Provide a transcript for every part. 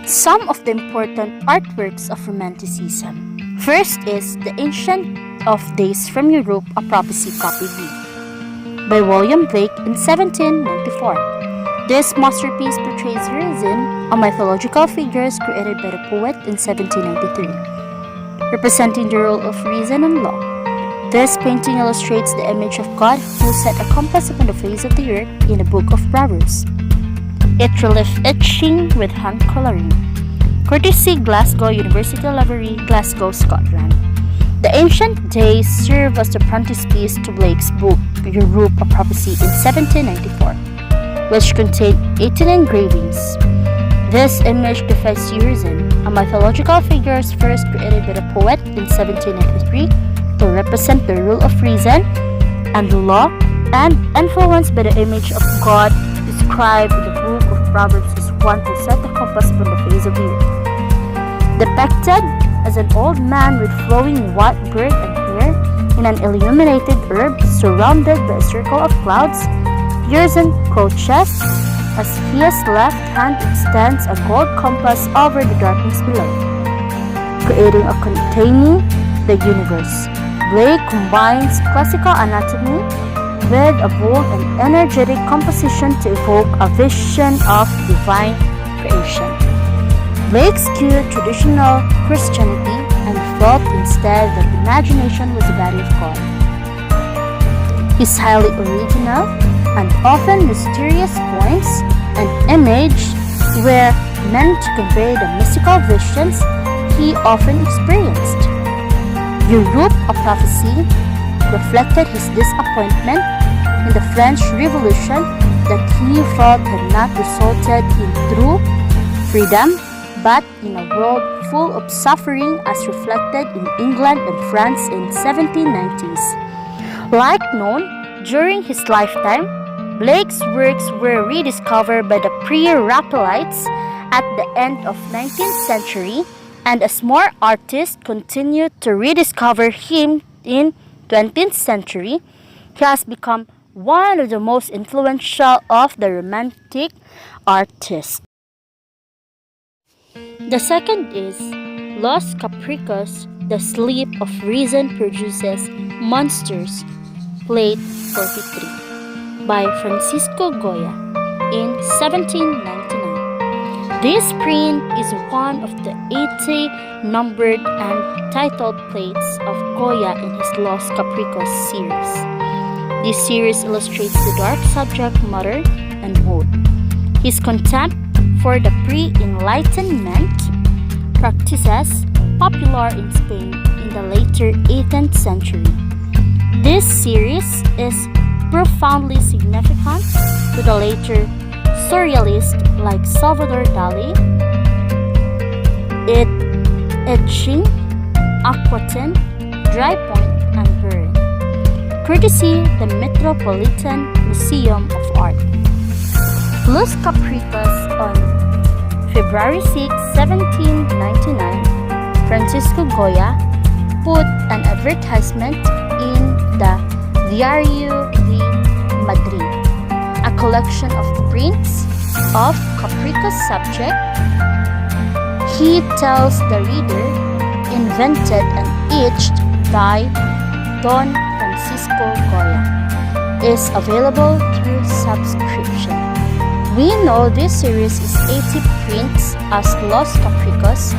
Some of the important artworks of Romanticism. First is The Ancient of Days from Europe, a Prophecy Copy B by William Blake in 1794. This masterpiece portrays Urizen, a mythological figure created by the poet in 1793, representing the role of reason and law. This painting illustrates the image of God who set a compass upon the face of the earth in the book of Proverbs. It relief etching with hand coloring. Courtesy Glasgow University Library, Glasgow, Scotland. The Ancient Days served as the frontispiece to Blake's book Europe, a Prophecy in 1794, which contained 18 engravings. This image depicts Urizen, a mythological figure first created by the poet in 1793 to represent the rule of reason and the law, and influenced by the image of God described in the book of Proverbs as one who set the compass upon the face of the earth. Depicted as an old man with flowing white beard and hair in an illuminated herb surrounded by a circle of clouds, Urizen crouches as his left hand extends a gold compass over the darkness below, creating a containing the universe. Blake combines classical anatomy with a bold and energetic composition to evoke a vision of divine creation. Blake skewed traditional Christianity and felt instead that imagination was the body of God. His highly original and often mysterious points and image were meant to convey the mystical visions he often experienced. Europe, a Prophecy reflected his disappointment in the French Revolution that he felt had not resulted in true freedom, but in a world full of suffering as reflected in England and France in 1790s. Like known, during his lifetime, Blake's works were rediscovered by the pre-Raphaelites at the end of 19th century, and as more artists continued to rediscover him in 20th century, he has become one of the most influential of the Romantic artists. The second is Los Capricos, The Sleep of Reason Produces Monsters, Plate 43, by Francisco Goya in 1799. This print is one of the 80 numbered and titled plates of Goya in his Los Capricos series. This series illustrates the dark subject matter and mood. His contempt for the pre-Enlightenment practices popular in Spain in the later 18th century. This series is profoundly significant to the later surrealists like Salvador Dali, etching, Aquitaine, Dry Point, and Burn, courtesy the Metropolitan Museum of Art. Los Capricos on February 6, 1799, Francisco Goya put an advertisement in the Diario de Madrid, a collection of prints of Capricos subject. He tells the reader, invented and etched by Don Francisco Goya, is available through subscription. We know this series is 80 prints as Los Capricos,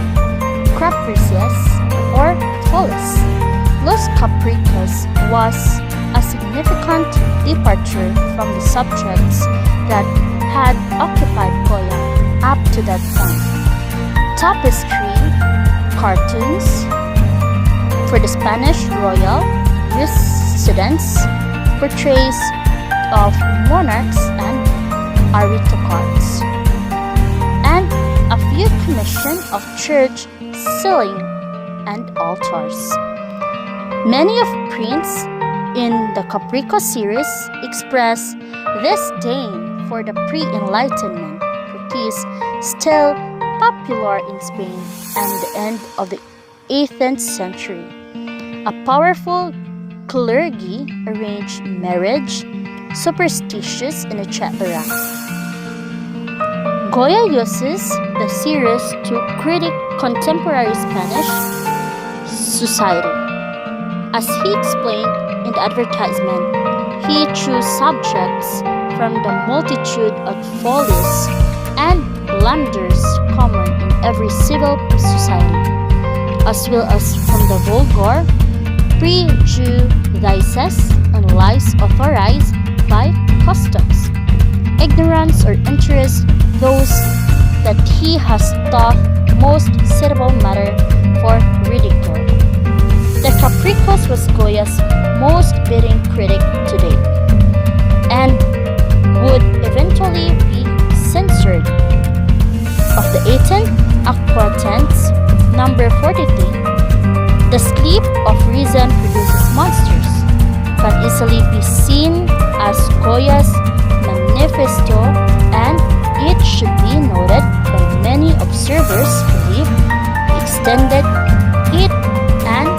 Caprices, or Toles. Los Capricos was a significant departure from the subjects that had occupied Goya up to that point. Tapestry, cartoons for the Spanish royal residence, portraits of monarchs and aristocrats, and a few commissions of church ceiling and altars. Many of prints in the Capricos series express disdain for the pre-Enlightenment practice still popular in Spain and the end of the 18th century. A powerful clergy arranged marriage, superstitious, and etc. Goya uses the series to critique contemporary Spanish society. As he explained in the advertisement, he chose subjects from the multitude of follies and blunders common in every civil society, as well as from the vulgar prejudices and lies authorized by customs, ignorance or interest, those that he has thought most suitable matter for ridicule. The Capricos was Goya's most biting critic to date, and would eventually be censored. Of the 18 aquatents, number 43, the sleep of reason produces monsters, can easily be seen as Goya's manifesto, and it should be noted that many observers believe he extended it and a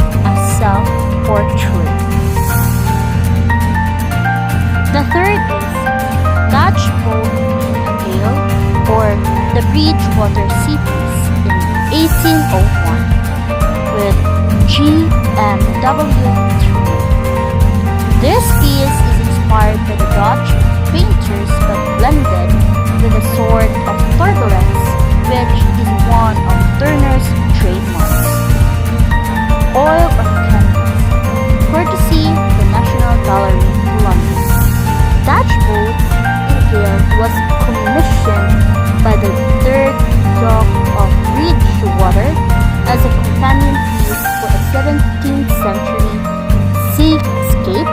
self-portrait. The third is Dutch boat in a gale, or the Bridgewater Sea Piece in 1801 with G.M.W. True. This piece is inspired by the Dutch painters but blended with a sort of turbulence, which is one of Turner's trademarks. Oil on canvas, courtesy the National Gallery, London. Dutch boat in a gale was commissioned by the third Duke of Bridgewater as a companion piece for a 17th century seascape,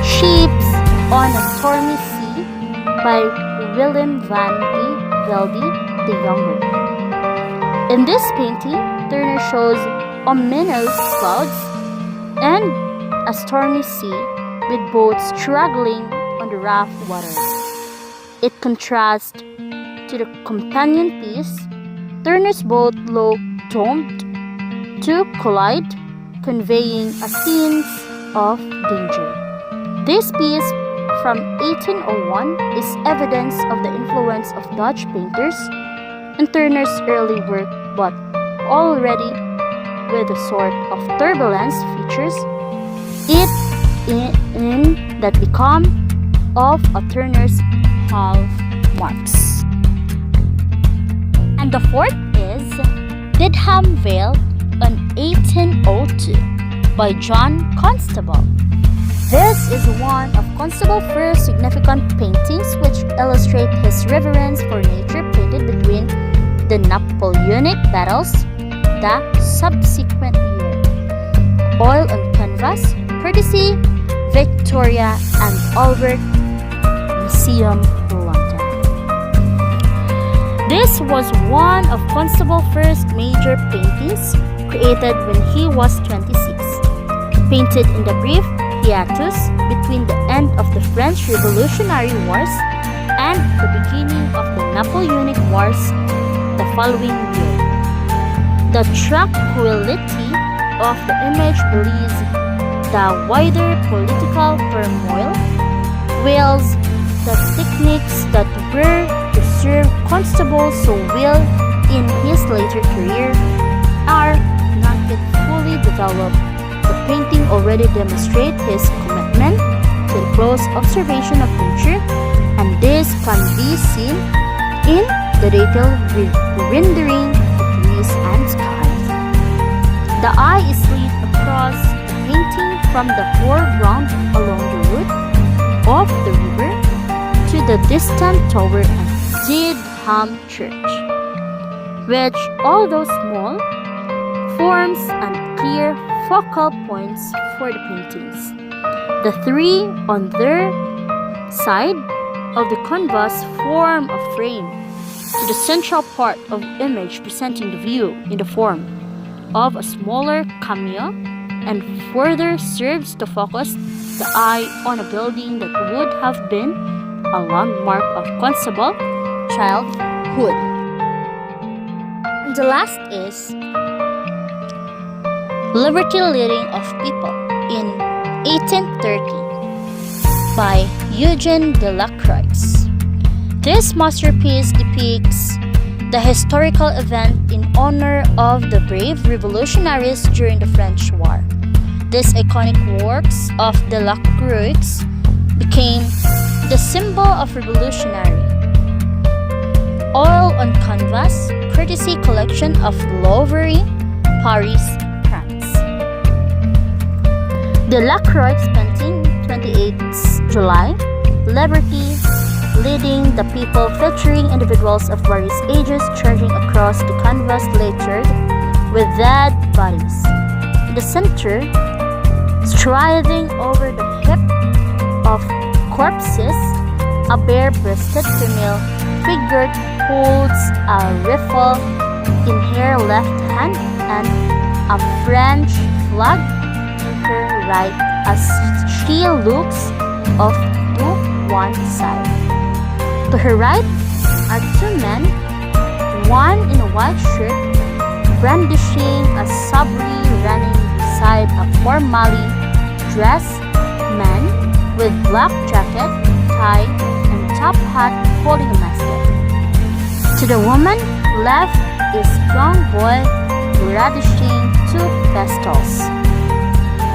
Ships on a Stormy Sea by Willem van Velde the Younger. In this painting, Turner shows ominous clouds and a stormy sea with boats struggling on the rough water. It contrasts to the companion piece, Turner's boat low domed to collide, conveying a sense of danger. This piece from 1801 is evidence of the influence of Dutch painters in Turner's early work, but already with a sort of turbulence features it in that become of a Turner's hallmarks. And the fourth is Didham Vale in 1802 by John Constable. This is one of Constable's first significant paintings which illustrate his reverence for nature, painted between the Napoleonic battles the subsequent year. Oil on canvas, courtesy Victoria and Albert Museum, London. This was one of Constable's first major paintings, created when he was 26. Painted in the brief hiatus between the end of the French Revolutionary Wars and the beginning of the Napoleonic Wars the following year. The tranquility of the image belies the wider political turmoil, whilst the techniques that were to serve Constable so well in his later career are not yet fully developed. The painting already demonstrates his commitment to the close observation of nature, and this can be seen in the detailed rendering of trees and skies. The eye is lead across the painting from the foreground along the route of the river to the distant tower of Didham Church, which, although small, forms unclear focal points for the paintings. The three on their side of the canvas form a frame to the central part of the image, presenting the view in the form of a smaller cameo, and further serves to focus the eye on a building that would have been a landmark of Constable childhood. And the last is Liberty Leading of People in 1830 by Eugene Delacroix. This masterpiece depicts the historical event in honor of the brave revolutionaries during the French War. These iconic works of Delacroix became the symbol of revolutionary. Oil on canvas, courtesy collection of Louvre, Paris, France. Delacroix painting, 28th July, Liberty, leading the people, featuring individuals of various ages charging across the canvas lettered with dead bodies. In the center, striding over the hip of corpses, a bare-breasted female figure holds a rifle in her left hand and a French flag in her right as she looks off to one side. To her right are two men, one in a white shirt, brandishing a sabre, running beside a formally dressed man with black jacket, tie, and top hat holding a musket. To the woman left is a young boy brandishing two pistols.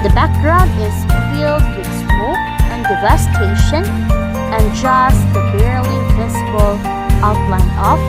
The background is filled with smoke and devastation, and just the barely visible outline of